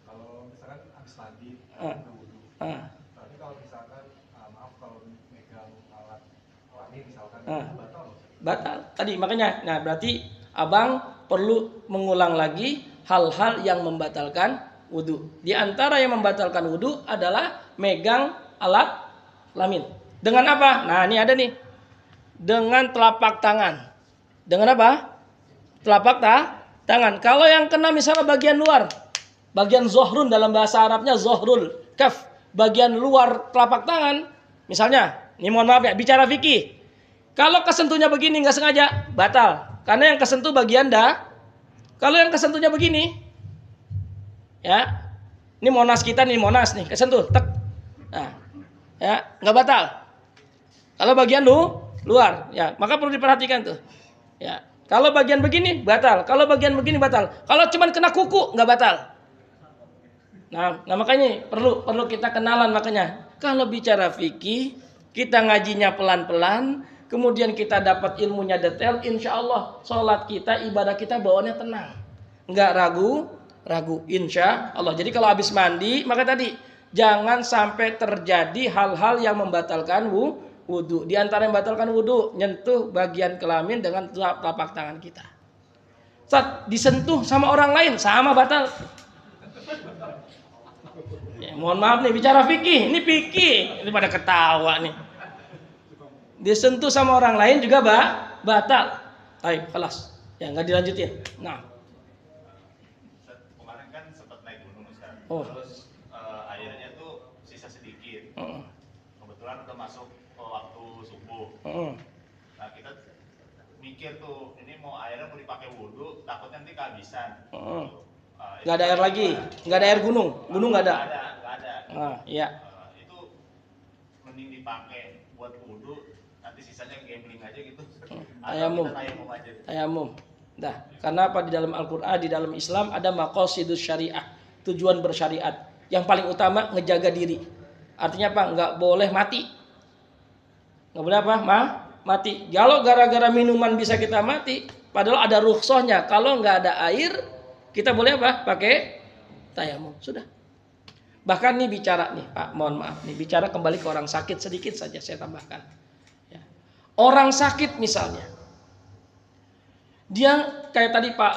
Kalau misalkan habis mandi, wudhu. Tapi kalau misalkan maaf kalau megang alat kelamin misalkan batal. Batal. Tadi makanya, nah berarti abang perlu mengulang lagi hal-hal yang membatalkan wudhu. Di antara yang membatalkan wudhu adalah megang alat kelamin. Dengan apa? Nah, ini ada nih. Dengan telapak tangan. Dengan apa? Telapak tangan. Kalau yang kena misalnya bagian luar, bagian zohrun dalam bahasa Arabnya zohrul kaf, bagian luar telapak tangan. Misalnya, ini mohon maaf ya, bicara fikih. Kalau kesentuhnya begini nggak sengaja, batal. Karena yang kesentuh bagian Kalau yang kesentuhnya begini, ya, ini monas kita nih, monas nih, kesentuh, tek. Nah, ya, nggak batal. Kalau bagian luar, ya, maka perlu diperhatikan tuh. Ya, kalau bagian begini batal, kalau bagian begini batal. Kalau cuman kena kuku nggak batal. Nah makanya perlu kita kenalan makanya. Kalau bicara fikih, kita ngajinya pelan-pelan, kemudian kita dapat ilmunya detail, insya Allah sholat kita, ibadah kita bawaannya tenang, nggak ragu, insya Allah. Jadi kalau habis mandi, maka tadi jangan sampai terjadi hal-hal yang membatalkan wudhu. Di antara yang membatalkan wudhu, nyentuh bagian kelamin dengan telapak tangan kita. Saat disentuh sama orang lain, sama batal. Ya, mohon maaf nih, bicara fikih, ini fikih, ini pada ketawa nih. Disentuh sama orang lain juga batal. Baik, kelas. Ya nggak dilanjutin. Nah, Kemarin kan sempat naik gunung Ustaz. Oh. Terus airnya tuh sisa sedikit. Kebetulan udah masuk waktu subuh. Nah kita mikir tuh, ini airnya mau dipakai wudhu, takutnya nanti kehabisan. Nggak ada air lagi, nggak ada air gunung nggak ada. Nggak ada. Iya. Itu mending dipakai buat wudhu, nanti sisanya gambling aja gitu. Tayamum. Dah, karena apa? Di dalam Al-Qur'an, di dalam Islam ada maqasidus syariah, tujuan bersyariat. Yang paling utama ngejaga diri. Artinya apa? Nggak boleh mati. Nggak boleh apa? Mati. Kalau gara-gara minuman bisa kita mati, padahal ada rukhsahnya. Kalau nggak ada air, kita boleh apa? Pakai tayamum. Sudah. Bahkan nih bicara nih, Pak, mohon maaf nih, bicara kembali ke orang sakit sedikit saja saya tambahkan. Ya. Orang sakit misalnya, dia kayak tadi Pak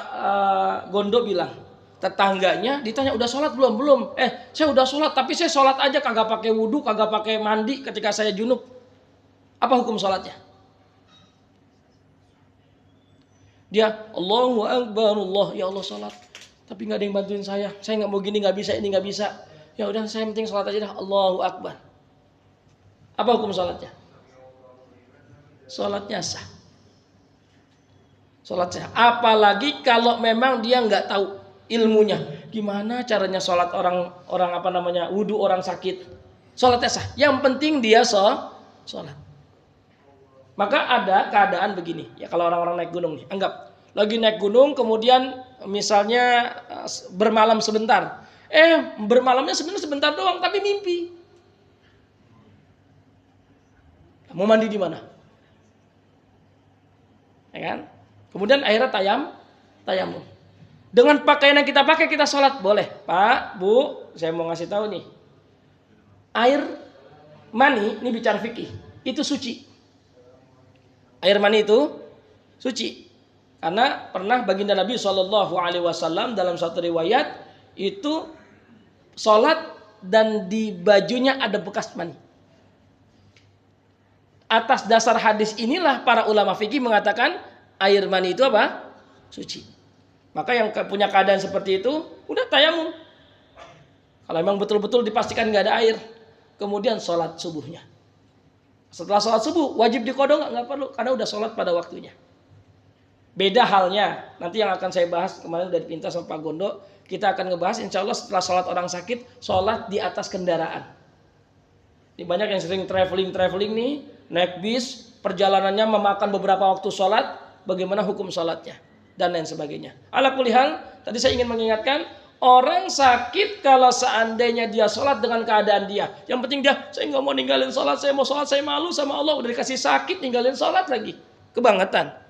Gondo bilang, tetangganya ditanya udah sholat belum? Saya udah sholat, tapi saya sholat aja kagak pakai wudhu, kagak pakai mandi ketika saya junub. Apa hukum sholatnya? Dia Allahu Akbar, Allah, ya Allah sholat. Tapi nggak ada yang bantuin saya nggak mau gini, nggak bisa, ini nggak bisa. Ya udah, saya penting sholat aja dah, Allahu Akbar. Apa hukum sholatnya? Sholatnya sah. Sholat sah. Apalagi kalau memang dia nggak tahu ilmunya. Gimana caranya sholat orang wudu orang sakit? Sholatnya sah. Yang penting dia sholat. Maka ada keadaan begini. Ya kalau orang-orang naik gunung nih, anggap lagi naik gunung, kemudian misalnya bermalam sebentar. Bermalamnya sebenarnya sebentar doang, tapi mimpi. Mau mandi di mana? Ya kan? Kemudian akhirnya tayamum. Dengan pakaian yang kita pakai kita sholat boleh. Pak, Bu, saya mau ngasih tahu nih. Air mani, ini bicara fikih, itu suci. Air mani itu suci. Karena pernah baginda Nabi SAW dalam satu riwayat itu sholat dan di bajunya ada bekas mani. Atas dasar hadis inilah para ulama fikih mengatakan air mani itu apa? Suci. Maka yang punya keadaan seperti itu udah tayamum. Kalau memang betul-betul dipastikan nggak ada air, kemudian sholat subuhnya. Setelah sholat subuh wajib diqodho nggak perlu karena udah sholat pada waktunya. Beda halnya nanti yang akan saya bahas kemarin dari Pintas sama Pak Gondo, kita akan ngebahas insya Allah setelah sholat orang sakit, sholat di atas kendaraan. Ini banyak yang sering traveling nih, naik bis, perjalanannya memakan beberapa waktu sholat, bagaimana hukum sholatnya dan lain sebagainya. Ala kulli hal, tadi saya ingin mengingatkan orang sakit kalau seandainya dia sholat dengan keadaan dia, yang penting dia saya nggak mau ninggalin sholat, saya mau sholat, saya malu sama Allah, udah dikasih sakit ninggalin sholat lagi, kebangetan.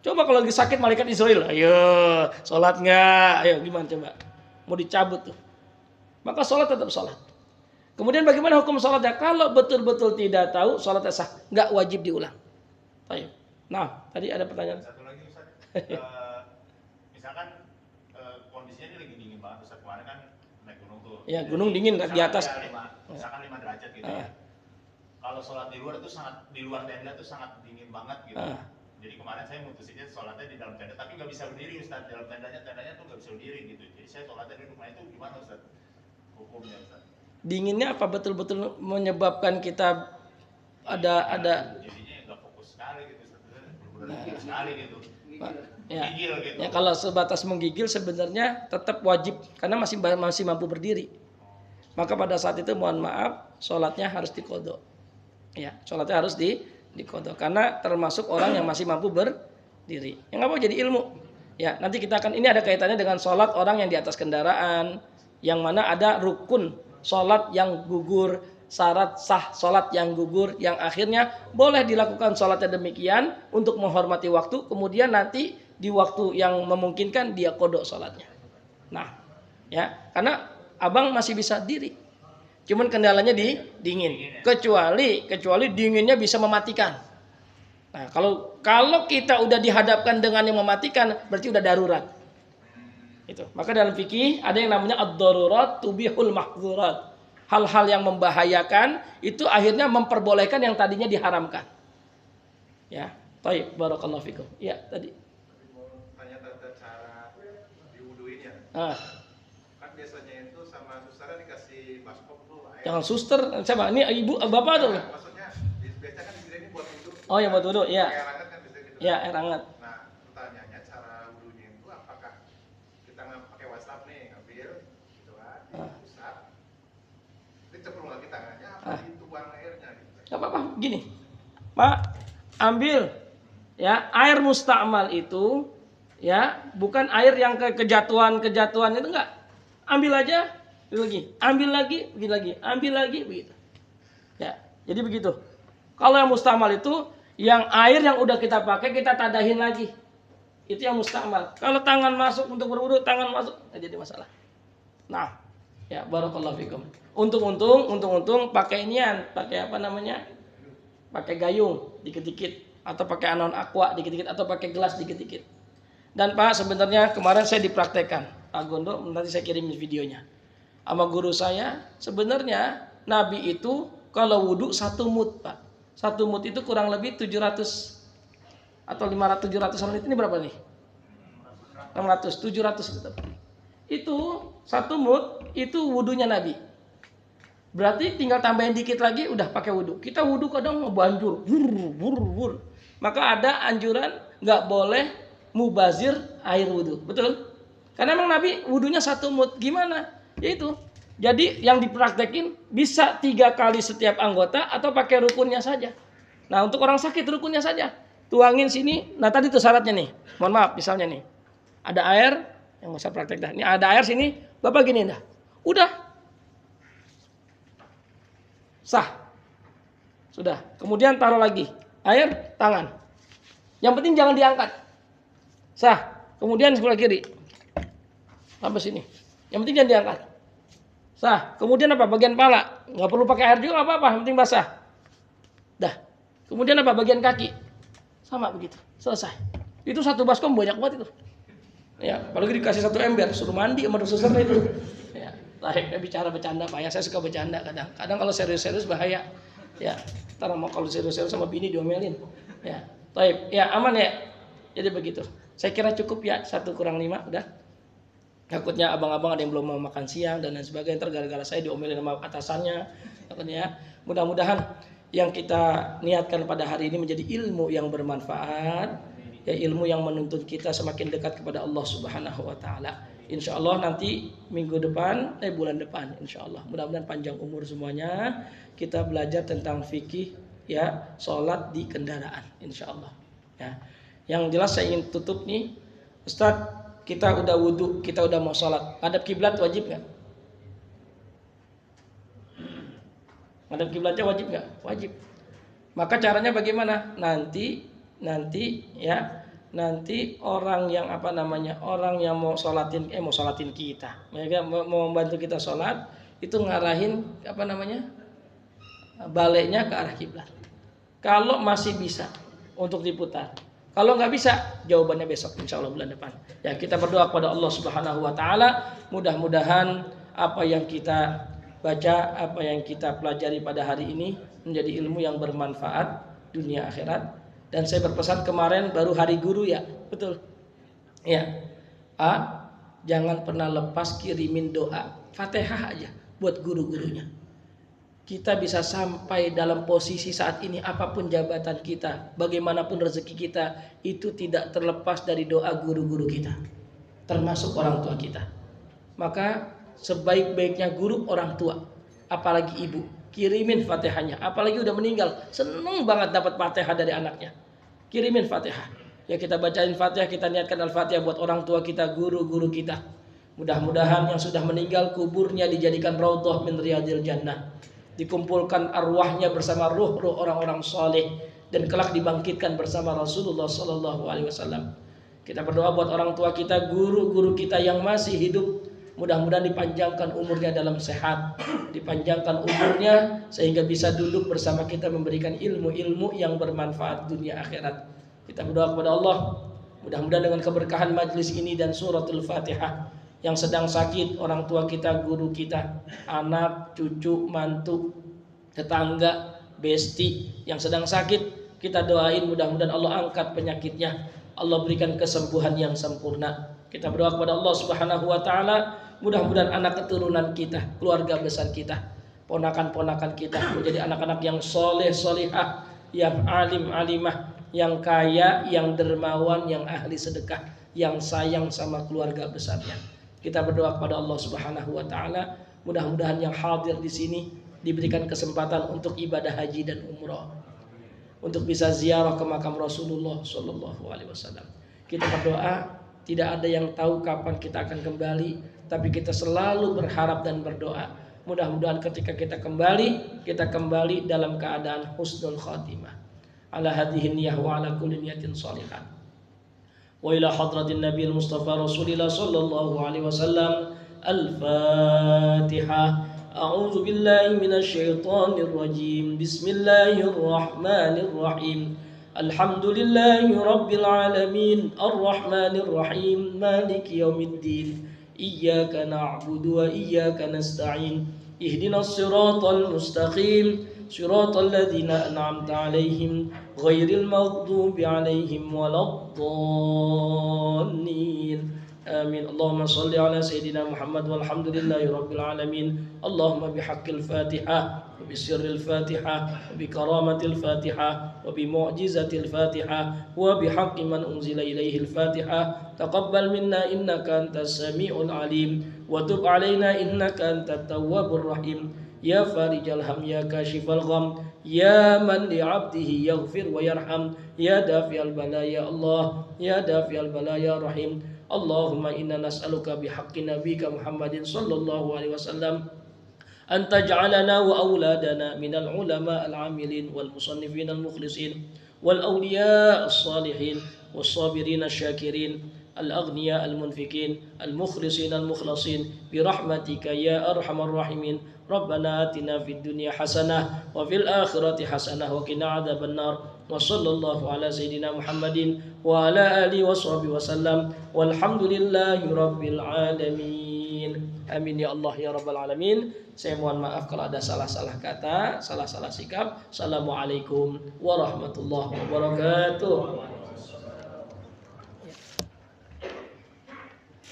Coba kalau lagi sakit malaikat Israel, ayo sholat nggak, ayo gimana coba, mau dicabut tuh. Maka sholat tetap sholat. Kemudian bagaimana hukum sholatnya? Kalau betul-betul tidak tahu, sholatnya sah, nggak wajib diulang. Ayo. Nah, tadi ada pertanyaan. Satu lagi Ustaz. Misalkan kondisinya ini lagi dingin banget Ustaz, kemarin kan naik gunung tuh. Ya, gunung dingin di atas. Misalkan 5 derajat gitu ya. Kalau sholat di luar itu di luar tenda tuh sangat dingin banget gitu. Jadi kemarin saya mutusinnya sholatnya di dalam tenda, tapi nggak bisa berdiri Ustaz. Dalam tendanya tuh nggak bisa berdiri gitu. Jadi saya sholatnya di rumah itu gimana Ustaz? Hukumnya Ustaz? Dinginnya apa betul-betul menyebabkan kita ada jadinya nggak fokus sekali gitu benar-benar sekali gitu. Ya. Gigil gitu. Ya kalau sebatas menggigil sebenarnya tetap wajib karena masih mampu berdiri. Maka pada saat itu mohon maaf sholatnya harus diqodho. Ya, sholatnya harus diqodho karena termasuk orang yang masih mampu berdiri. Yang nggak mau jadi ilmu. Ya, nanti kita akan ini ada kaitannya dengan sholat orang yang di atas kendaraan, yang mana ada rukun sholat yang gugur, syarat sah sholat yang gugur, yang akhirnya boleh dilakukan sholatnya demikian untuk menghormati waktu, kemudian nanti di waktu yang memungkinkan dia qodho sholatnya. Nah, ya karena abang masih bisa diri, cuman kendalanya dingin, kecuali dinginnya bisa mematikan. Nah, kalau kita udah dihadapkan dengan yang mematikan, berarti udah darurat. Itu. Maka dalam fikih ada yang namanya ad-darurat tubihul mahdzurat. Hal-hal yang membahayakan itu akhirnya memperbolehkan yang tadinya diharamkan. Ya, baik, barakallahu fikum. Ya, tadi. Tanya tentang cara diwuduin ya. Kan biasanya itu sama susternya dikasih baskop tuh air. Jangan suster, siapa? Ini ibu, bapak tuh. Maksudnya biasanya kan di sini buat wudu. Oh, yang buat wudu, ya. Air hangat kan biasanya gitu. Ya, air hangat. Nah, pertanyaannya cara wudunya itu apakah kita nggak pakai WhatsApp nih, ngambil gitu kan, diusap. Diceplok lagi tangannya apa dituang airnya gitu. Gak apa-apa, gini. Pak, ambil ya, air musta'mal itu ya, bukan air yang kejatuhan itu enggak. Ambil aja, ambil lagi, begini lagi, ambil lagi, begitu. Ya, jadi begitu. Kalau yang musta'mal itu yang air yang udah kita pakai kita tadahin lagi. Itu yang musta'mal. Kalau tangan masuk untuk berwudu, tangan masuk enggak jadi masalah. Nah, ya barakallahu fikum. Untung pakai inian, pakai apa namanya? Pakai gayung dikit-dikit atau pakai anon aqua dikit-dikit atau pakai gelas dikit-dikit. Dan Pak, sebenarnya kemarin saya dipraktekkan. Pak Gondo, nanti saya kirim videonya. Sama guru saya, sebenarnya Nabi itu kalau wudu 1 mud, Pak. Satu mut itu kurang lebih 700 atau 500 700 menit, ini berapa nih? 600 700 tetap. Itu satu mut itu wudunya Nabi. Berarti tinggal tambahin dikit lagi udah pakai wudu. Kita wudu kadang ngebanjur, bur. Maka ada anjuran nggak boleh mubazir air wudu, betul? Karena emang Nabi wudunya satu mut. Gimana? Yaitu. Jadi yang dipraktekin bisa 3 kali setiap anggota atau pakai rukunnya saja. Nah untuk orang sakit rukunnya saja. Tuangin sini. Nah tadi tuh syaratnya nih. Mohon maaf misalnya nih. Ada air. Yang nggak usah praktek dah. Ini ada air sini. Bapak gini dah. Udah. Sah. Sudah. Kemudian taruh lagi. Air tangan. Yang penting jangan diangkat. Sah. Kemudian sebelah kiri. Sampai sini. Yang penting jangan diangkat. Sah. Kemudian apa? Bagian pala. Nggak perlu pakai air juga, nggak apa-apa. Yang penting basah. Dah. Kemudian apa? Bagian kaki. Sama begitu. Selesai. Itu satu baskom banyak banget itu. Ya, apalagi dikasih 1 ember, suruh mandi sama suster itu. Ya, lahirnya bicara bercanda Pak ya. Saya suka bercanda kadang. Kadang kalau serius-serius bahaya. Ya, ntar mau kalau serius-serius sama bini diomelin. Ya, baik. Ya, aman ya. Jadi begitu. Saya kira cukup ya. 1 kurang 5 udah. Takutnya abang-abang ada yang belum mau makan siang dan lain sebagainya. Ntar gara-gara saya diomelin sama atasannya. Takutnya. Mudah-mudahan yang kita niatkan pada hari ini menjadi ilmu yang bermanfaat. Ya, ilmu yang menuntun kita semakin dekat kepada Allah Subhanahu wa taala. Insyaallah nanti minggu depan, bulan depan insyaallah. Mudah-mudahan panjang umur semuanya. Kita belajar tentang fikih ya, salat di kendaraan insyaallah. Ya. Yang jelas saya ingin tutup nih, Ustaz, kita udah wudu, kita udah mau salat. Ngadep kiblat wajib enggak? Ngadep kiblatnya wajib enggak? Wajib. Maka caranya bagaimana? Nanti orang yang orang yang mau sholatin kita, mereka mau membantu kita sholat, itu ngarahin baliknya ke arah kiblat. Kalau masih bisa untuk diputar, kalau nggak bisa jawabannya besok insya Allah bulan depan. Ya kita berdoa kepada Allah Subhanahu Wa Taala, mudah-mudahan apa yang kita baca, apa yang kita pelajari pada hari ini menjadi ilmu yang bermanfaat dunia akhirat. Dan saya berpesan kemarin baru hari guru ya, betul. Ya, jangan pernah lepas kirimin doa Fatihah aja buat guru-gurunya. Kita bisa sampai dalam posisi saat ini apapun jabatan kita, bagaimanapun rezeki kita, itu tidak terlepas dari doa guru-guru kita, termasuk orang tua kita. Maka sebaik-baiknya guru orang tua, apalagi ibu, kirimin Fatihahnya. Apalagi udah meninggal, seneng banget dapat Fatihah dari anaknya. Kirimin Fatihah. Ya kita bacain Fatihah, kita niatkan Al-Fatihah buat orang tua kita, guru-guru kita. Mudah-mudahan yang sudah meninggal kuburnya dijadikan raudhah min riyadil jannah. Dikumpulkan arwahnya bersama ruh-ruh orang-orang saleh dan kelak dibangkitkan bersama Rasulullah sallallahu alaihi wasallam. Kita berdoa buat orang tua kita, guru-guru kita yang masih hidup. Mudah-mudahan dipanjangkan umurnya dalam sehat, dipanjangkan umurnya sehingga bisa duduk bersama kita memberikan ilmu-ilmu yang bermanfaat dunia akhirat. Kita berdoa kepada Allah, mudah-mudahan dengan keberkahan majlis ini dan suratul Fatihah, yang sedang sakit orang tua kita, guru kita, anak, cucu, mantu, tetangga, besti yang sedang sakit, kita doain mudah-mudahan Allah angkat penyakitnya, Allah berikan kesembuhan yang sempurna. Kita berdoa kepada Allah Subhanahu wa taala, mudah-mudahan anak keturunan kita, keluarga besar kita, ponakan-ponakan kita menjadi anak-anak yang soleh, solihah, yang alim, alimah, yang kaya, yang dermawan, yang ahli sedekah, yang sayang sama keluarga besarnya. Kita berdoa kepada Allah Subhanahu wa taala, mudah-mudahan yang hadir di sini diberikan kesempatan untuk ibadah haji dan umrah, untuk bisa ziarah ke makam Rasulullah sallallahu alaihi wasallam. Kita berdoa, tidak ada yang tahu kapan kita akan kembali, tapi kita selalu berharap dan berdoa. Mudah-mudahan ketika kita kembali dalam keadaan husnul khatimah. Ala hadhihi niyyah wa ala kulli niyatin shalihah. Wa ila hadratin nabiyil mustafa Rasulillah sallallahu alaihi wasallam. Al-Fatihah. A'udzu billahi minasy syaithanir rajim. Bismillahirrahmanirrahim. Alhamdulillahi rabbil alamin, arrahmanir rahim, maliki yaumiddin. Iyyaka na'budu wa iyyaka nasta'in. Ihdinas siratal mustaqim. صراط الذين أنعمت عليهم غير المغضوب عليهم ولا الضالين آمين. اللهم صل على سيدنا محمد والحمد لله رب العالمين. اللهم بحق الفاتحة وبسر الفاتحة وبكرامة الفاتحة وبمعجزة الفاتحة وبحق من أنزل إليه الفاتحة تقبل منا إنك أنت السميع العليم وتب علينا إنك أنت التواب الرحيم يا فارج الهم يا كاشف الغم يا من لعبده يغفر ويرحم يا دافع البلاء يا الله يا دافع البلاء يا رحيم. اللهم إنا نسألك بحق نبيك محمد صلى الله عليه وسلم أن تجعلنا وأولادنا من العلماء العاملين والمصنفين المخلصين والأولياء الصالحين والصابرين الشاكرين الأغنياء المنفقين المخلصين المخلصين برحمتك يا أرحم الراحمين. ربنا آتنا في الدنيا حسنة وفي الآخرة حسنة وقنا عذاب النار وصلى الله على سيدنا محمد وعلى آله وصحبه وسلم والحمد لله رب العالمين. Amin ya Allah ya Rabbal Alamin. Saya mohon maaf kalau ada salah-salah kata, salah-salah sikap. Assalamualaikum warahmatullahi wabarakatuh.